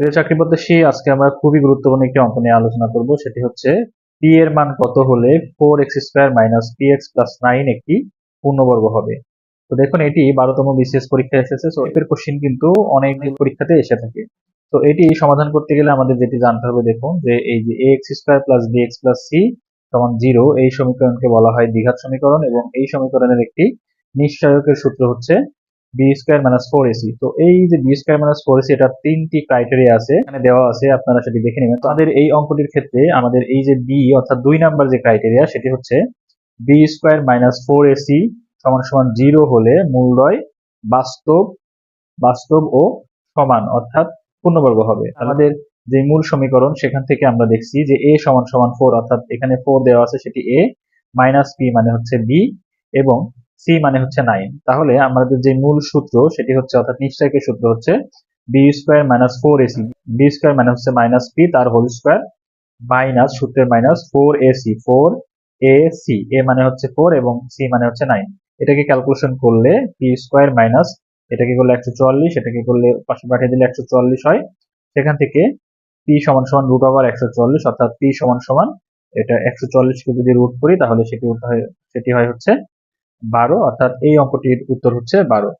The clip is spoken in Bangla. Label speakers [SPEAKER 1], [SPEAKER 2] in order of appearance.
[SPEAKER 1] প্রিয় চাকরি প্রত্যাশী, আজকে আমরা খুবই গুরুত্বপূর্ণ একটি অঙ্ক নিয়ে আলোচনা করব। সেটি হচ্ছে পি এর মান কত হলে 4x² মাইনাস px প্লাস 9 একটি পূর্ণবর্গ হবে। তো দেখুন, এটি 12তম বিসিএস পরীক্ষায় এসেছে। তো এর কোশ্চেন কিন্তু অনেক পরীক্ষাতে এসে থাকে। তো এটি সমাধান করতে গেলে আমাদের যেটি জানতে হবে, দেখুন যে এই যে ax² plus bx plus c সমান 0, এই সমীকরণকে বলা হয় দ্বিঘাত সমীকরণ, এবং এই সমীকরণের একটি নিশ্চয়কের সূত্র হচ্ছে b² - 4ac। তো এই যে b² - 4ac, এটা তিনটি ক্রাইটেরিয়া আছে, এখানে দেওয়া আছে, আপনারা সেটি দেখে নেবেন। তো আমাদের এই অঙ্কটির ক্ষেত্রে আমাদের এই যে বি অর্থাৎ 2 নাম্বার যে ক্রাইটেরিয়া, সেটি হচ্ছে b² - 4ac সমান সমান 0 হলে মূলদ্বয় বাস্তব বাস্তব ও সমান অর্থাৎ পূর্ণবর্গ হবে। আমাদের যে মূল সমীকরণ, সেখান থেকে আমরা দেখছি যে a সমান সমান 4, অর্থাৎ এখানে 4 দেওয়া আছে, সেটি a, মাইনাস p মানে হচ্ছে b, এবং c মানে হচ্ছে 9। তাহলে আমাদের যে মূল সূত্র সেটি হচ্ছে, অর্থাৎ নিশ্চয়কের সূত্র হচ্ছে b²-4ac। b² মানে হচ্ছে মাইনাস p তার হোল স্কয়ার, মাইনাস সূত্রের মাইনাস 4ac, 4ac, a মানে হচ্ছে 4 এবং c মানে হচ্ছে 9। এটাকে ক্যালকুলেশন করলে p² মাইনাস এটাকে করলে 144, এটাকে করলে পাশে পাঠিয়ে দিলে 144 হয়। সেখান থেকে p সমান সমান √144, অর্থাৎ p সমান সমান এটা 144 কে যদি রুট করি তাহলে সেটি হয় হচ্ছে 12, অর্থাৎ এই অঙ্কটির উত্তর হচ্ছে 12।